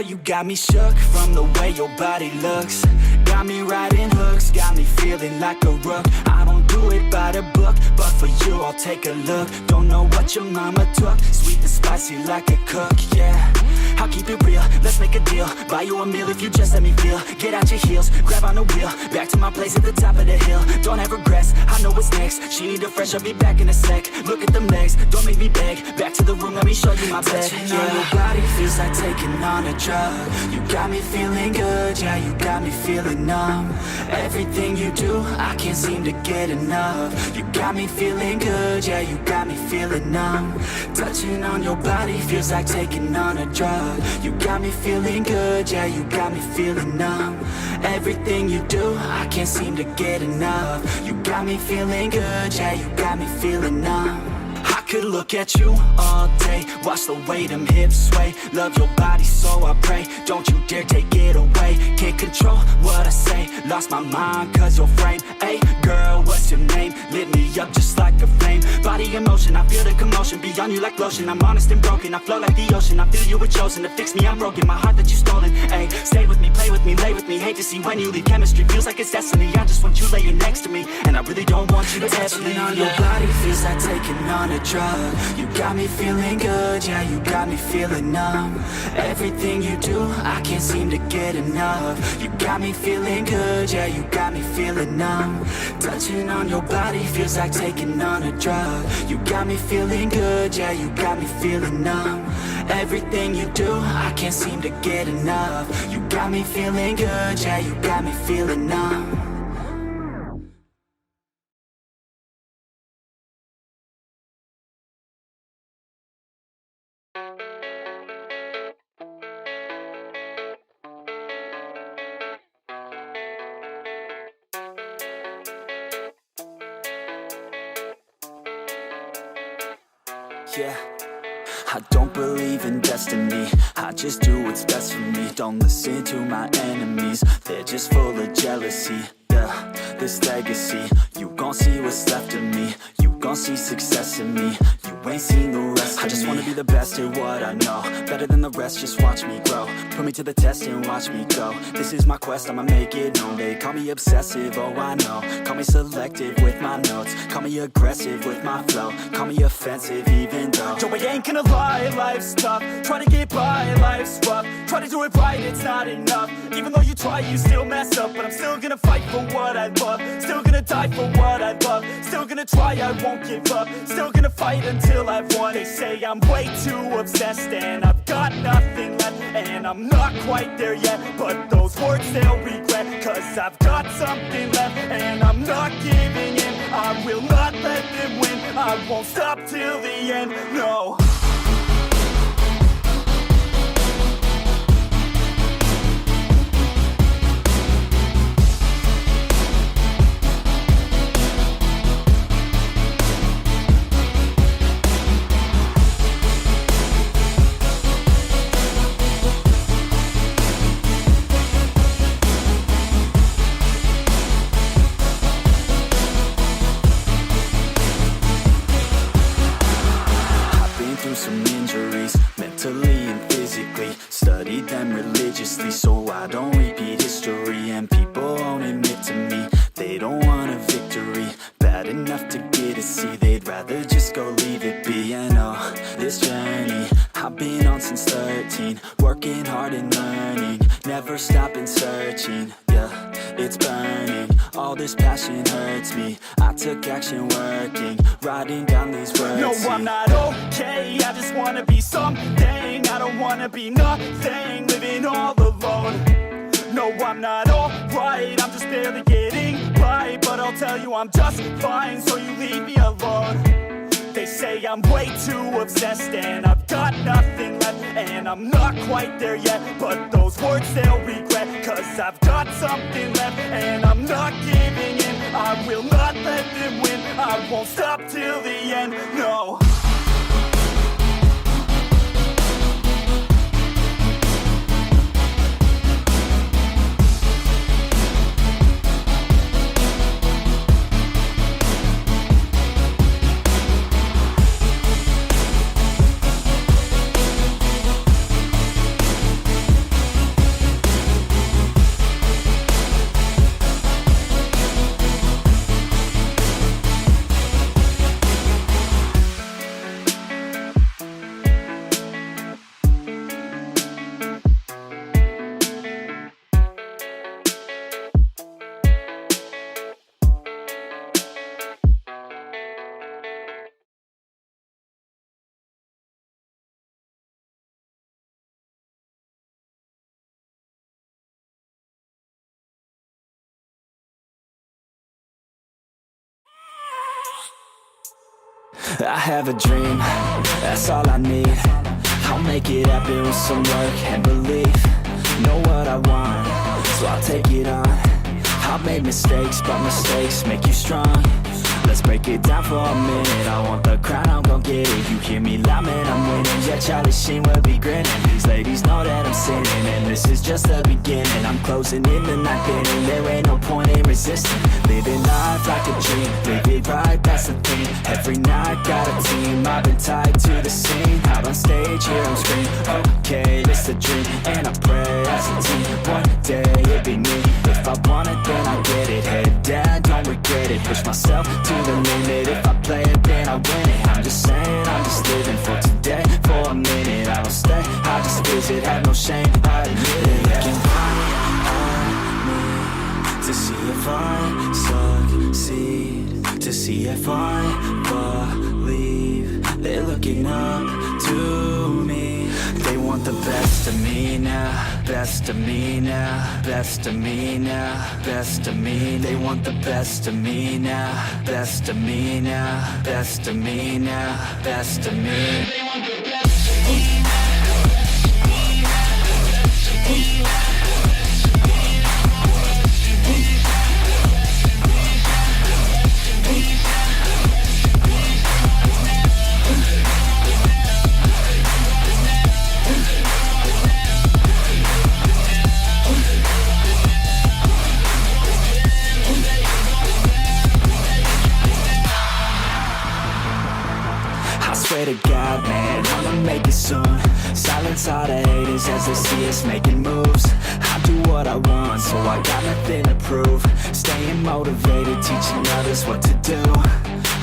you got me shook from the way your body looks. Got me riding hooks, got me feeling like a rook. I don't do it by the book, but for you I'll take a look. Don't know what your mama took, sweet and spicy like a cook, yeah. I'll keep it real, let's make a deal. Buy you a meal if you just let me feel. Get out your heels, grab on the wheel. Back to my place at the top of the hill. Don't have regrets, I know what's next. She need a fresh, I'll be back in a sec. Look at them legs, don't make me beg. Back to the room, let me show you my bed. Touching on your body feels like taking on a drug. You got me feeling good, yeah, you got me feeling numb. Everything you do, I can't seem to get enough. You got me feeling good, yeah, you got me feeling numb. Touching on your body feels like taking on a drug. You got me feeling good, yeah, you got me feeling numb. Everything you do, I can't seem to get enough. You got me feeling good, yeah, you got me feeling numb. I could look at you all day, watch the way them hips sway. Love your body so I pray, don't you dare take it away. Can't control what I say, lost my mind cause your frame. Hey girl, what's your name? Lit me up just like a flame. Body in motion, I feel the commotion. Beyond you like lotion, I'm honest and broken. I flow like the ocean, I feel you were chosen. To fix me, I'm broken, my heart that you stolen. Hey, stay with me, play with me, lay with me. Hate to see when you leave, chemistry feels like it's destiny. I just want you laying next to me, and I really don't want you to ever leave. On your body feels like taking on a drug. You got me feeling good, yeah, you got me feeling numb. Everything you do, I can't seem to get enough. You got me feeling good, yeah, you got me feeling numb. Touching on your body feels like taking on a drug. You got me feeling good, yeah, you got me feeling numb. Everything you do, I can't seem to get enough. You got me feeling good, yeah, you got me feeling numb. Yeah, I don't believe in destiny, I just do what's best for me. Don't listen to my enemies, they're just full of jealousy. Yeah, this legacy, you gon' see what's left of me. You gon' see success in me, you ain't seen the rest of me. I just wanna be the best at what I know, better than the rest, just watch me grow. Put me to the test and watch me go. This is my quest, I'ma make it known. They call me obsessive, oh I know. Call me selective with my notes, call me aggressive with my flow. Call me offensive even though Joe, I ain't gonna lie, life's tough. Try to get by, life's rough. Try to do it right, it's not enough. Even though you try, you still mess up. But I'm still gonna fight for what I love. Still gonna die for what I love. Still gonna try, I won't give up. Still gonna fight until I've won. They say I'm way too obsessed and I've got nothing left, and I'm not quite there yet, but those words they'll regret. Cause I've got something left and I'm not giving in. I will not let them win, I won't stop till the end, no. Some injuries, mentally and physically. Studied them religiously so I don't repeat history. And people won't admit to me they don't want a victory bad enough to get a C. They'd rather just go leave it be. And oh, this journey I've been on since 13, working hard and learning, never stopping searching. Yeah, it's burning, all this passion hurts me. I took action working, writing down these words. No, I'm not okay, I just wanna be something. I don't wanna be nothing, living all alone. No, I'm not alright, I'm just barely getting by. But I'll tell you I'm just fine, so you leave me alone. They say I'm way too obsessed and I've got nothing left, and I'm not quite there yet, but those words they'll regret. Cause I've got something left and I'm not giving in. I will not let them win, I won't stop till the end, no. I have a dream, that's all I need. I'll make it happen with some work and belief. Know what I want, so I'll take it on. I've made mistakes, but mistakes make you strong. Let's break it down for a minute. I want the crown, I'm gon' get it. You hear me loud, man, I'm winning. Yeah, Charlie Sheen will be grinning. These ladies know that I'm sinning, and this is just the beginning. I'm closing in the ninth inning. There ain't no point in resisting. Living life like a dream, live it right, that's the thing. Every night, got a team, I've been tied to the scene. Out on stage, here I'm screaming, okay, it's a dream. And I pray as a team, one day it'll be me. If I want it, then I get it. Head down, don't regret it. Push myself to the limit. If I play it, then I win it. I'm just saying, I'm just living for today. For a minute, I don't stay, I just visit. Have no shame, I admit it. Looking right at me to see if I succeed, to see if I believe. They're looking up to me. They want the best of me now, best of me now, best of me now, best of me. They want the best of me now, best of me now, best of me now, best of me. They want the best of me now. I swear to God, man, I'ma make it soon. Silence all the haters as they see us making moves. I do what I want, so I got nothing to prove. Staying motivated, teaching others what to do.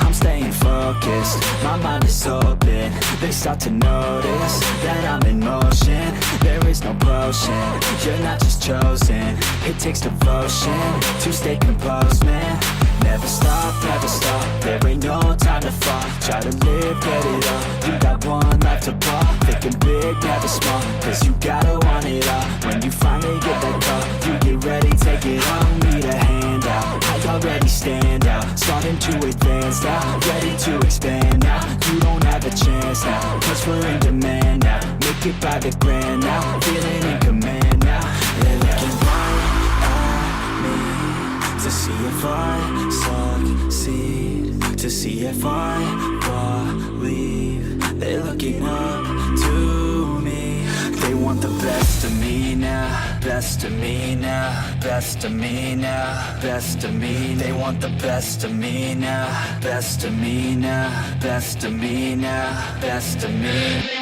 I'm staying focused, my mind is open. They start to notice that I'm in motion. There is no potion, you're not just chosen. It takes devotion to stay composed, man. Never stop, there ain't no time to fall. Try to live, get it all, you got one life to ball. Thinking big, never small, cause you gotta want it all. When you finally get that call, you get ready, take it on. Need a hand out, I already stand out. Starting to advance now, ready to expand now. You don't have a chance now, cause we're in demand now. Make it by the grand now, feeling in command now. They're looking right at me to see if I succeed, to see if I believe. They're looking up to me. They want the best of me now, best of me now, best of me now, best of me. They want the best of me now, best of me now, best of me now, best of me.